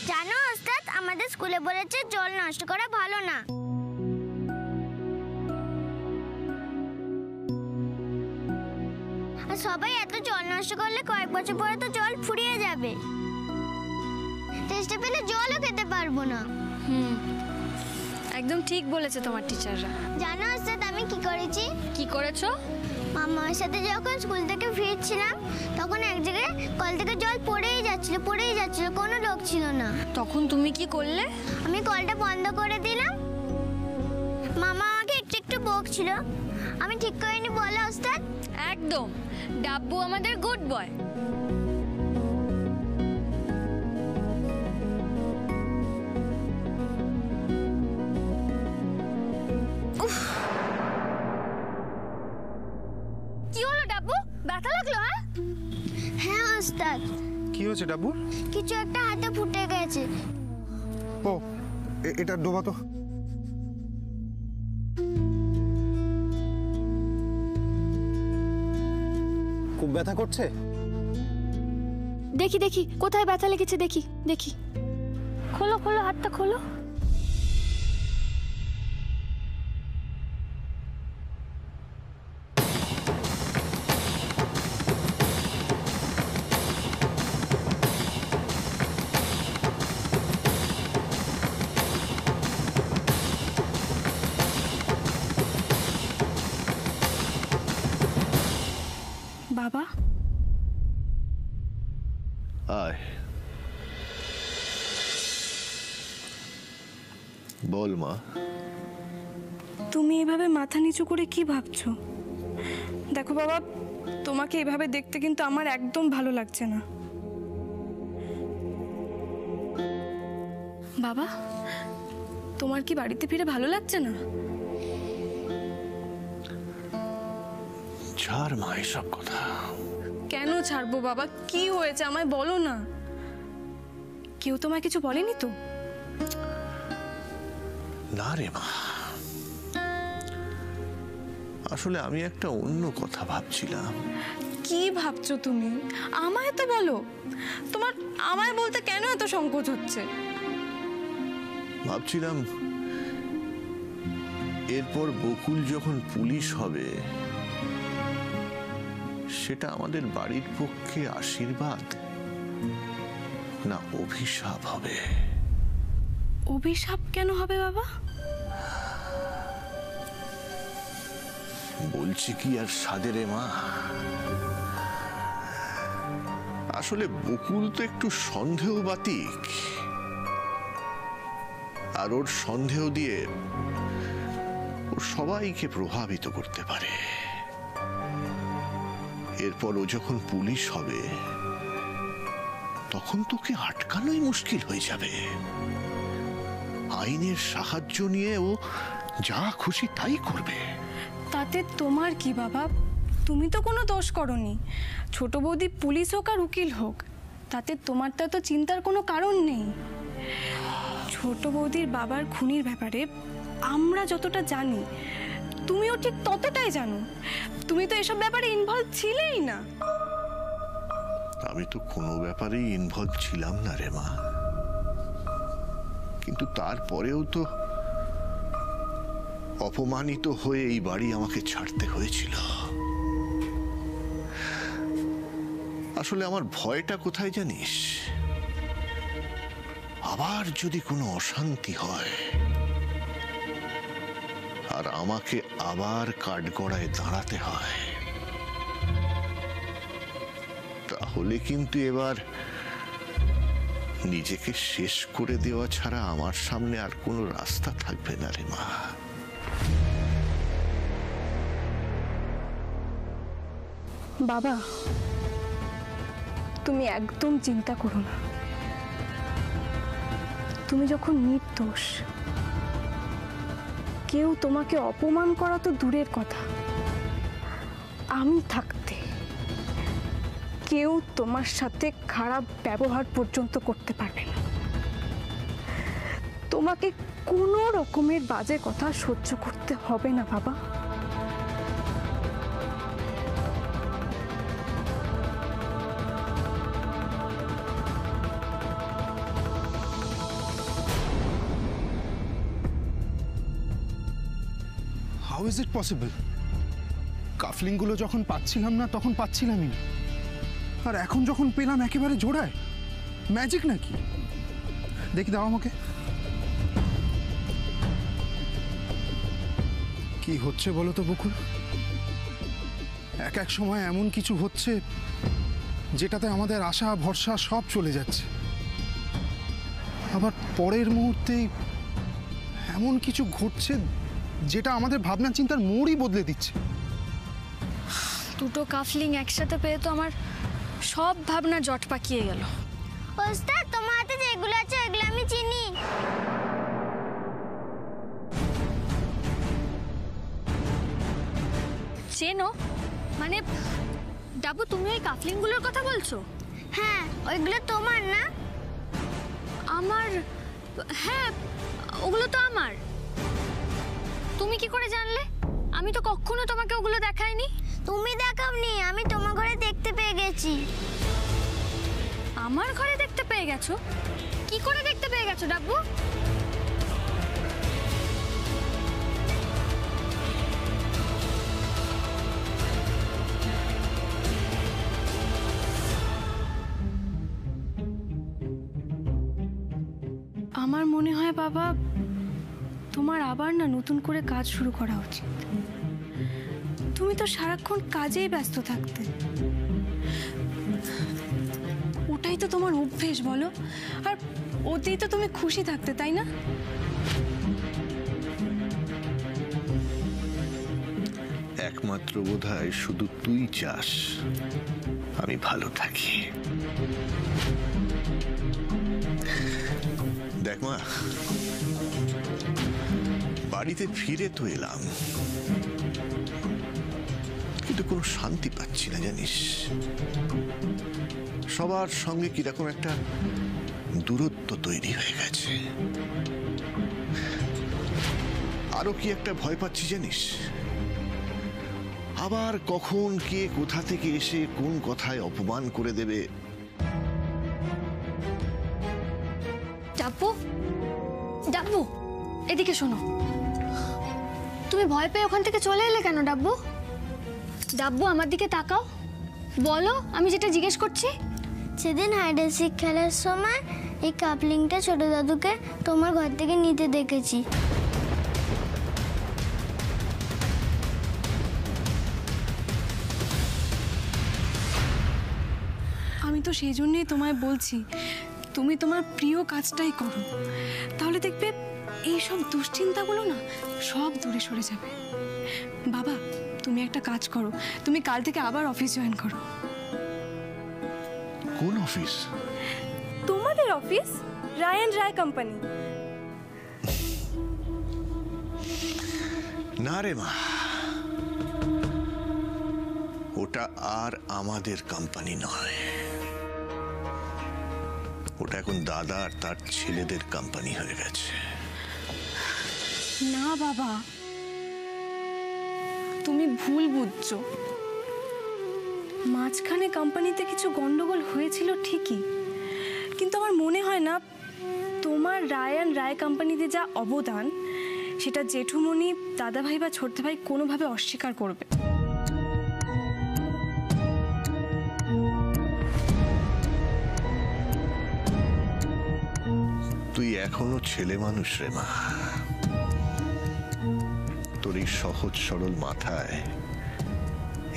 জানো ওস্তাদ, আমাদের স্কুলে বলেছে জল নষ্ট করা ভালো না। আর সবাই এত জল নষ্ট করলে কয়েক বছর পরে তো জল ফুরিয়ে যাবে, টেস্টে পেলে জলও খেতে পারবো না। একদম ঠিক বলেছে তোমার টিচাররা। জানো ওস্তাদ আমি কি করেছি? কি করেছো? মামার সাথে যখন স্কুল থেকে ফিরছিলাম তখন এক জায়গায় কল থেকে জল পড়েই যাচ্ছিল, কোনো লোক ছিল না। তখন তুমি কি করলে? আমি কলটা বন্ধ করে দিলাম। মামা আমাকে একটু একটু বকছিল, আমি ঠিক করিনি বলো ওস্তাদ। একদম, ডাব্বু আমাদের গুড বয়। কি হলো ডাব্বু, ব্যথা লাগলো? হ্যাঁ ওস্তাদ। কি হয়েছে ডাব্বুর? কিছু একটা হাতে ফুটে গেছে। ও, এটা ডোবা তো। খুব ব্যথা করছে? দেখি দেখি কোথায় ব্যথা লেগেছে, দেখি দেখি। খোলো খোলো, হাতটা খোলো। বাবা, আয় বল মা। তুমি এভাবে মাথা নিচু করে কি ভাবছো? দেখো বাবা, তোমাকে এভাবে দেখতে কিন্তু আমার একদম ভালো লাগছে না। বাবা, তোমার কি বাড়িতে ফিরে ভালো লাগছে না? ছাড় মা এসব কথা। কেন ছাড়বো বাবা? কি হয়েছে আমায় বলো না। কেউ তোমায় কিছু বলেনি তো? না রে মা, আসলে আমি একটা অন্য কথা ভাবছিলাম। কি ভাবছো তুমি? আমায় তো বলো। তোমার আমায় বলতে কেন এত সংকোচ হচ্ছে? ভাবছিলাম এরপর বকুল যখন পুলিশ হবে সেটা আমাদের বাড়ির পক্ষে আশীর্বাদ না অভিশাপ হবে। অভিশাপ কেন হবে বাবা? বলছি কি আর সাধে রে মা, আসলে বকুল তো একটু সন্দেহবাতিক, আর ওর সন্দেহ দিয়ে ও সবাইকে প্রভাবিত করতে পারে। এরপর ও যখন পুলিশ হবে তখন তোকে আটকানোই মুশকিল হয়ে যাবে। আইনের সাহায্য নিয়ে ও যা খুশি তাই করবে। তাতে তোমার কি বাবা? তুমি তো কোনো দোষ করনি। ছোট বৌদি পুলিশ হোক আর উকিল হোক, তাতে তোমার তো এত চিন্তার কোনো কারণ নেই। ছোট বৌদির বাবার খুনির ব্যাপারে আমরা যতটা জানি তুমিও ঠিক ততটাই জানো। তুমি তো এসব ব্যাপারে ইনভলভ ছিলেই না। আমি তো কোনো ব্যাপারেই ইনভলভ ছিলাম না রে মা, কিন্তু তারপরেও তো অপমানিত হয়ে এই বাড়ি আমাকে ছাড়তে হয়েছিল। আসলে আমার ভয়টা কোথায় জানিস? আবার যদি কোনো অশান্তি হয় আর আমাকে আবার কাঠগড়ায় দাঁড়াতে হয়, তাহলে কিন্তু এবার নিজেকে শেষ করে দেওয়া ছাড়া আমার সামনে আর কোনো রাস্তা থাকবে না রে মা। বাবা, তুমি একদম চিন্তা করো না। তুমি যখন নির্দোষ, কেউ তোমাকে অপমান করা তো দূরের কথা, আমি থাকতে কেউ তোমার সাথে খারাপ ব্যবহার পর্যন্ত করতে পারবে না। তোমাকে কোনো রকমের বাজে কথা সহ্য করতে হবে না বাবা। How is it possible? কাফলিংগুলো যখন পাচ্ছিলাম না তখন পাচ্ছিলামই না, আর এখন যখন পেলাম একেবারে জোড়ায়। ম্যাজিক নাকি? দেখি দাও আমাকে। কি হচ্ছে বলো তো বকুল? এক এক সময় এমন কিছু হচ্ছে যেটাতে আমাদের আশা ভরসা সব চলে যাচ্ছে, আবার পরের মুহূর্তেই এমন কিছু ঘটছে যেটা আমাদের ভাবনা চিন্তার মোড়ই বদলে দিচ্ছে। দুটো কাফলিং একসাথে পেয়ে তো আমার সব ভাবনা জট পাকিয়ে গেল। ওস্তাদ, তোমার হাতে যেগুলো আছে ওগুলো আমি চিনি। চেনো? মানে ডাবু, তুমি ওই কাফলিংগুলোর কথা বলছো? হ্যাঁ, ওইগুলো তোমার না? আমার? হ্যাঁ, ওগুলো তো আমার। তুমি কি করে জানলে? আমি তো কখনো তোমাকে ওগুলো দেখাইনি। তুমি দেখাওনি, আমি তোমার ঘরে দেখতে পেয়ে গেছি। আমার ঘরে দেখতে পেয়ে গেছো? কি করে দেখতে পেয়ে গেছো ডাব্বু? আমার মনে হয় বাবা, তোমার আবার না নতুন করে কাজ শুরু করা উচিত। তুমি তো সারাক্ষণ কাজেই ব্যস্ত থাকতে। ওটাই তো তোমার অভ্যেস বলো, আর ওতেই তো তুমি খুশি থাকতে, তাই না? একমাত্র বোধহয় শুধু তুই চাস আমি ভালো থাকি। দেখ মা, বাড়িতে ফিরে তো এলাম, কিন্তু কোনো শান্তি পাচ্ছি না জানিস। সবার সঙ্গে কিরকম একটা দূরত্ব তৈরি হয়ে গেছে। আরো কি একটা ভয় পাচ্ছি জানিস, আবার কখন কে কোথা থেকে এসে কোন কথায় অপমান করে দেবে। ডাব্বু, ডাব্বু, এদিকে শোনো। তুমি ভয় পেয়ে ওখান থেকে চলে এলে কেন ডাব্বু? ডাব্বু, আমার দিকে তাকাও, বলো আমি যেটা জিজ্ঞেস করছি। সেদিন হাইড অ্যান্ড সিক খেলার সময় এই কাপলিংটা ছোট দাদুকে তোমার ঘর থেকে নিতে দেখেছি। আমি তো সেই জন্যই তোমায় বলছি, তুমি তোমার প্রিয় কাজটাই করো, তাহলে দেখবে এইসব দুশ্চিন্তাগুলো না সব দূরে সরে যাবে। বাবা, তুমি একটা কাজ করো, তুমি কাল থেকে আবার অফিস জয়েন করো। কোন অফিস? তোমাদের office, Roy and Roy company. না রে মা, ওটা আর আমাদের কোম্পানি নয়, ওটা এখন দাদা আর তার ছেলেদের কোম্পানি হয়ে গেছে। না বাবা, তুমি ভুল বুঝছো। মাঝখানে কোম্পানিতে কিছু গন্ডগোল হয়েছিল ঠিকই, কিন্তু আমার মনে হয় না তোমার রায় অ্যান্ড রায় কোম্পানিতে যা অবদান সেটা জেঠুমণি, দাদাভাই বা ছোট ভাই কোনোভাবে অস্বীকার করবে। তুই এখনো ছেলে মানুষ রে মা, তোর এই সহজ সরল মাথায়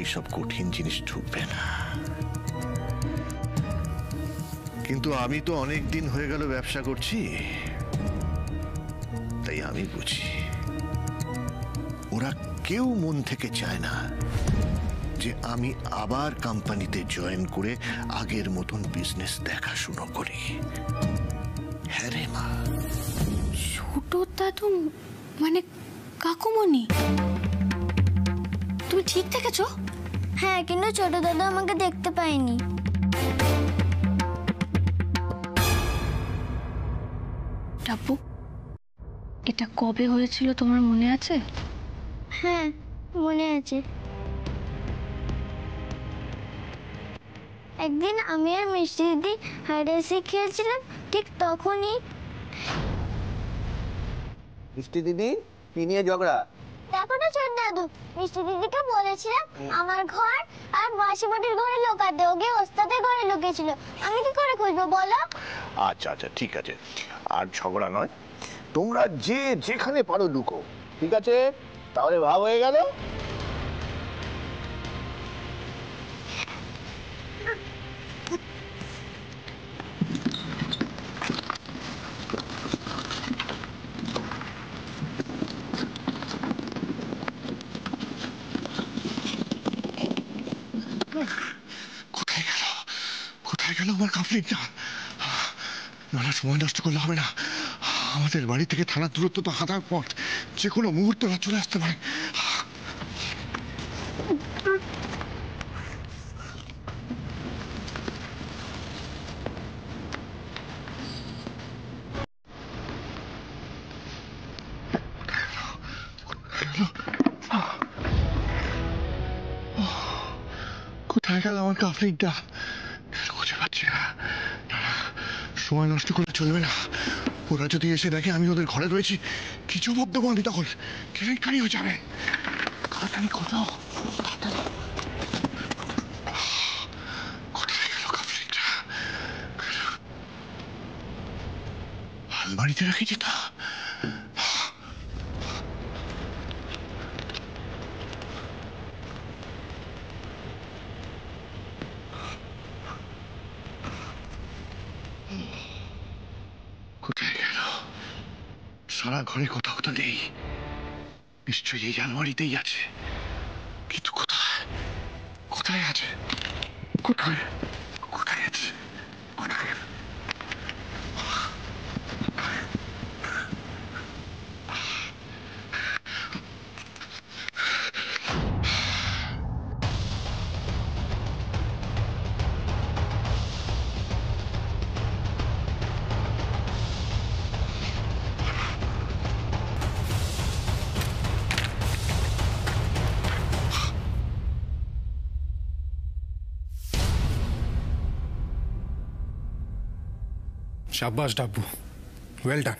এইসব কঠিন জিনিস ঢুকবে না। কিন্তু আমি তো অনেক দিন হয়ে গেল ব্যবসা করছি, তাই আমি বুঝি ওরা কেউ মন থেকে চায় না যে আমি আবার কোম্পানিতে জয়েন করে আগের মতন বিজনেস দেখাশুনো করি। হ্যাঁ রে মা। ছোট দাদু মানে কাকুমণি, তুমি ঠিক দেখেছো? হ্যাঁ, কিন্তু ছোট দাদু আমাকে দেখতে পায়নি। ডাব্বু, এটা কবে হয়েছিল তোমার মনে আছে? হ্যাঁ, মনে আছে। একদিন আমি আর মিষ্টি দিদি হাইড অ্যান্ড সিক খেলছিলাম, ঠিক তখনই। মিষ্টি দিদি, কি নিয়ে ঝগড়া? দেখো না ছোট দাদু, মিষ্টি দিদিকে বলেছিলাম আমার ঘর আর মাসিমণির ঘরে লুকাতে, ওকে ওস্তাদের ঘরে লুকিয়েছিল। আমি কি করে খুঁজবো বলো? আচ্ছা আচ্ছা ঠিক আছে, আর ঝগড়া নয়, তোমরা যে যেখানে পারো লুকো, ঠিক আছে? তাহলে ভাব হয়ে গেল। কোথায় গেল, কোথায় গেল আমার কাফলিনটা? না না, সময় নষ্ট করলে হবে না। আমাদের বাড়ি থেকে থানার দূরত্ব তো হাঁটার পথ, যে কোনো মুহূর্তে ওরা চলে আসতে পারে। কোথায় গেল আমার কাফলিনটা? খুঁজে পাচ্ছি না। সময় নষ্ট করলে চলবে না। ওরা যদি এসে দেখে আমি ওদের ঘরে রয়েছি, কি জবাব দেবো আমি তখন? কেলেঙ্কারি হয়ে যাবে। তাড়াতাড়ি কোথাও, কোথায় গেল কাফলিনটা? আলমারিতে রেখেছি তা। কোথায় গেল? সারা ঘরে কোথাও তো নেই, নিশ্চয়ই এই আলমারিতেই আছে। কিন্তু কোথায়, কোথায় আছে? কোথায়, কোথায় আছে? কোথায়? শাবাশ ডাব্বু, ওয়েল ডান।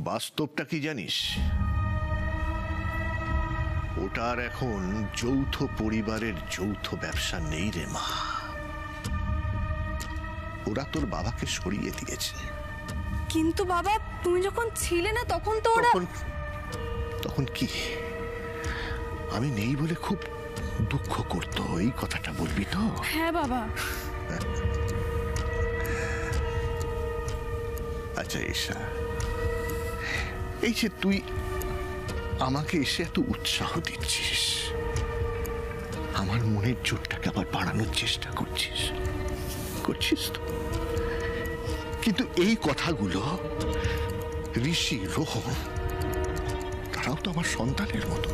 বাস্তবটা কি জানিস? ওটার এখন যৌথ পরিবারের যৌথ ব্যবসা নেই রে মা। ওরা তোর বাবাকে সরিয়ে দিয়েছে। কিন্তু বাবা, তুমি যখন ছিলে না তখন তো ওরা... তখন কি আমি নেই বলে খুব দুঃখ করতো, এই কথাটা বলবি তো? হ্যাঁ বাবা। আচ্ছা ঈশা, এই যে তুই আমাকে এসে এত উৎসাহ দিচ্ছিস, আমার মনের জোরটাকে আবার বাড়ানোর চেষ্টা করছিস, করছিস তো? কিন্তু এই কথাগুলো ঋষি, রোহন, তারাও তো আমার সন্তানের মতো।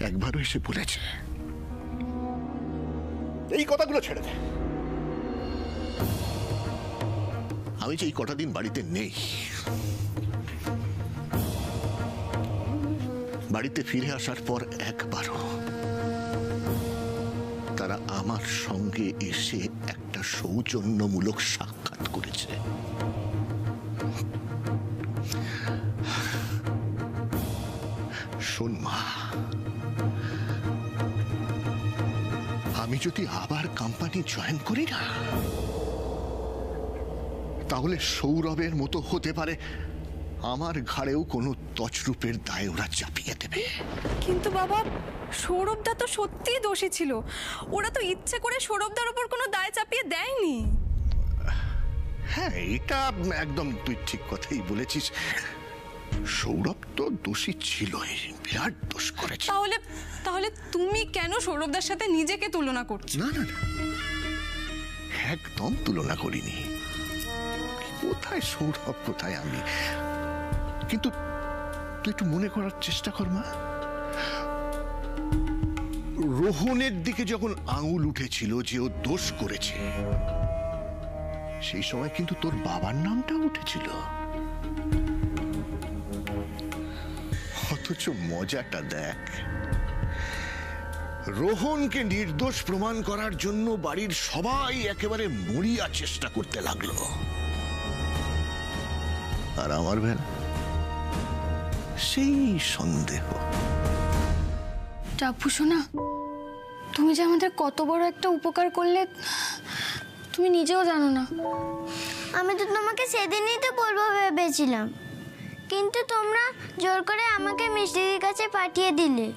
একবারও এসে বলেছে এই কথাগুলো ছেড়ে দে। আমি যে এই কটা দিন বাড়িতে নেই, বাড়িতে ফিরে আসার পর একবারও তারা আমার সঙ্গে এসে একটা সৌজন্যমূলক সাক্ষাৎ করেছে। শোন মা, আমি যদি আবার কোম্পানি জয়েন করি না, তাহলে সৌরভের মতো হতে পারে আমার ঘাড়েও কোনো তছরূপের দায় ওরা চাপিয়ে দেবে। কিন্তু বাবা, সৌরভদা তো সত্যিই দোষী ছিল। ওরা তো ইচ্ছে করে সৌরভদার উপর কোনো দায় চাপিয়ে দেয়নি। হ্যাঁ, এটা একদম তুই ঠিক কথাই বলেছিস। সৌরভ তো দোষী ছিলই, বিরাট দোষ করেছে। তাহলে তাহলে তুমি কেন সৌরভদার সাথে নিজেকে তুলনা করছো? না না না, একদম তুলনা করিনি। কোথায় সৌরভ, কোথায় আমি? কিন্তু তুই একটু মনে করার চেষ্টা কর মা, রোহনের দিকে যখন আঙুল উঠেছিল যে ও দোষ করেছে, সেই সময় কিন্তু তোর বাবার নামটা উঠেছিল। অথচ মজাটা দেখ, রোহনকে নির্দোষ প্রমাণ করার জন্য বাড়ির সবাই একেবারে মরিয়া চেষ্টা করতে লাগলো। আর আমার বেলা সেই সন্দেহ। ডাব্বু শোনা, তুমি যে আমাদের কত বড় একটা উপকার করলে তুমি নিজেও জানো না। আমি তো তোমাকে সেদিনই তো বলবো ভেবেছিলাম, কিন্তু তোমরা জোর করে আমাকে মিষ্টিদির কাছে পাঠিয়ে দিলে।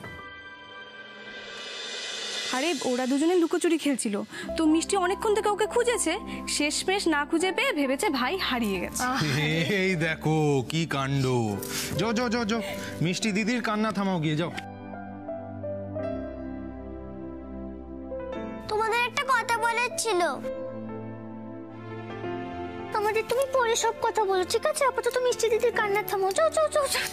আরে ওরা দুজনে লুকোচুরি খেলছিল, তো মিষ্টি অনেকক্ষণ থেকে ওকে খুঁজেছে, শেষমেশ না খুঁজে পেয়ে ভেবেছে ভাই হারিয়ে গেছে। এই দেখো কি কাণ্ড! যাও যাও যাও যাও, মিষ্টি দিদির কান্না থামাও গিয়ে, যাও। তোমাদের একটা কথা বলার ছিল। আমাদের তুমি পরে সব কথা বলো, ঠিক আছে? আপাতত মিষ্টি দিদির কান্না থামাও। যাও যাও যাও যাও।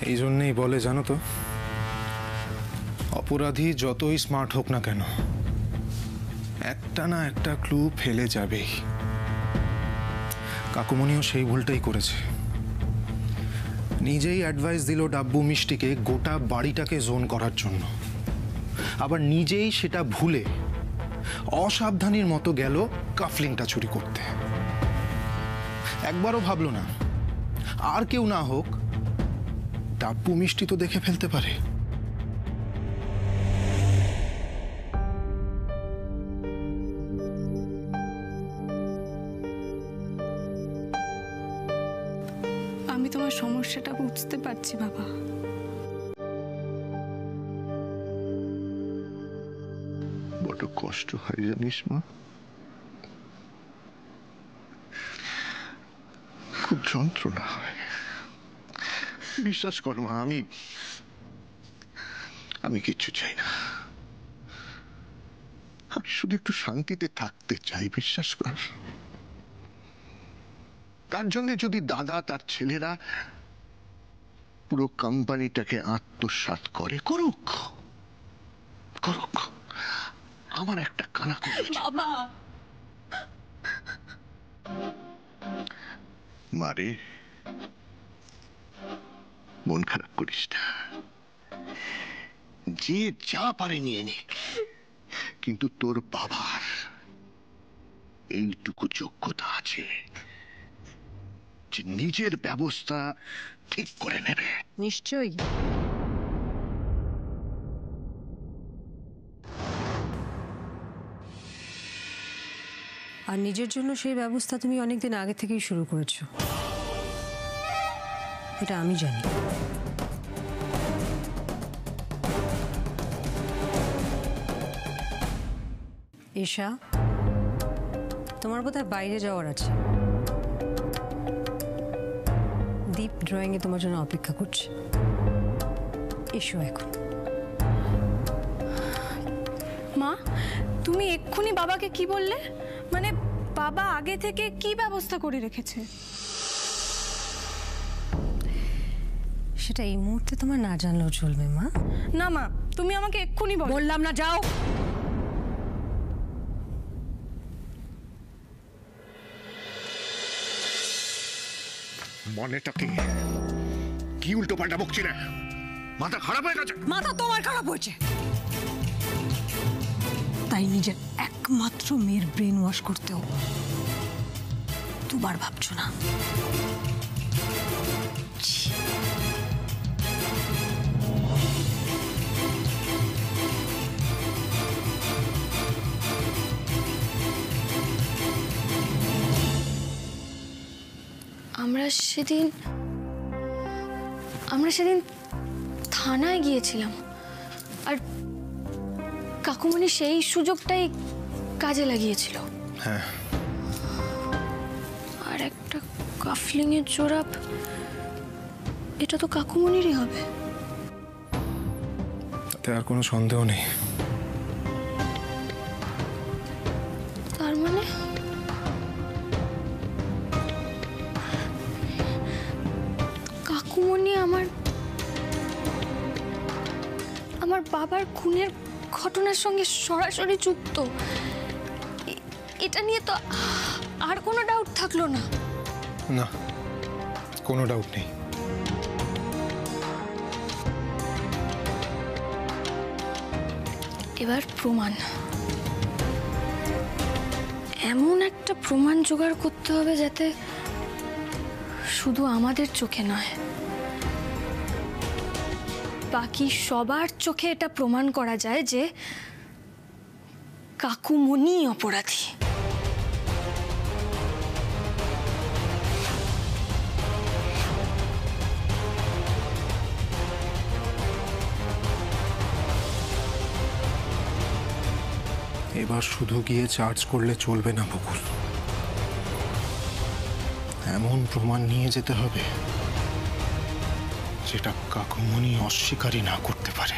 এই জন্যেই বলে, জানো তো, অপরাধী যতই স্মার্ট হোক না কেন, একটা না একটা ক্লু ফেলে যাবেই। কাকুমণিও সেই ভুলটাই করেছে। নিজেই অ্যাডভাইস দিল ডাব্বু মিষ্টিকে গোটা বাড়িটাকে জোন করার জন্য, আবার নিজেই সেটা ভুলে অসাবধানীর মতো গেল কাফলিংটা চুরি করতে। একবারও ভাবলো না আর কেউ না হোক ডাব্বু মিষ্টি তো দেখে ফেলতে পারে। আমি তোমার সমস্যাটা বুঝতে পারছি বাবা। বড় কষ্ট হয় জানিস মা, খুব যন্ত্রণা হয়। বিশ্বাস কর মা, আমি কিচ্ছু চাই না। আমি শুধু একটু শান্তিতে থাকতে চাই, বিশ্বাস কর। তার জন্য যদি দাদা তার ছেলেরা পুরো কোম্পানিটাকে আত্মসাৎ করে, করুক করুক। আমার একটা কানা বাবা। মারে, মন খারাপ করিস না, যে যা পারে নিয়ে নে, কিন্তু তোর বাবার এইটুকু যোগ্যতা আছে যে নিজের ব্যবস্থা ঠিক করে নেবে। নিশ্চয়ই। আর নিজের জন্য সেই ব্যবস্থা তুমি অনেকদিন আগে থেকেই শুরু করেছো, এটা আমি জানি। ঈশা, তোমার বোধহয় বাইরে যাওয়ার আছে। দীপ ড্রয়িং এ তোমার জন্য অপেক্ষা করছে, এসো এখন। মা, তুমি এক্ষুনি বাবাকে কি বললে? মানে বাবা আগে থেকে কি ব্যবস্থা করে রেখেছে? সেটা এই মুহূর্তে তোমার না জানলেও চলবে মা। না মা, তুমি আমাকে এক্ষুনি বলো। বললাম না, যাও। মনেটা কি উল্টো পাল্টা বকছি না? মাথা খারাপ হয়ে গেছে? মাথা তোমার খারাপ হয়েছে, তাই নিজের একমাত্র মেয়ের ব্রেন ওয়াশ করতেও দুবার ভাবছো না। আমরা সেদিন থানায় গিয়েছিলাম, আর কাকুমণি সেই সুযোগটাই কাজে লাগিয়েছিল। হ্যাঁ, কাফলিংয়ের জোড়া, এটা তো কাকুমনিরই হবে। তাতে আর কোনো সন্দেহ নেই। তার মানে কাকুমনি আমার বাবার খুনের ঘটনার সঙ্গে সরাসরি যুক্ত। এটা নিয়ে তো আর কোনো ডাউট থাকলো না। না, কোনো ডাউট নেই। এবার প্রমাণ, এমন একটা প্রমাণ জোগাড় করতে হবে যাতে শুধু আমাদের চোখে নয়, বাকি সবার চোখে এটা প্রমাণ করা যায় যে কাকুমনি অপরাধী। এবার শুধু গিয়ে চার্জ করলে চলবে না বকুল, এমন প্রমাণ নিয়ে যেতে হবে যেটা কাকুমনি অস্বীকারই না করতে পারে।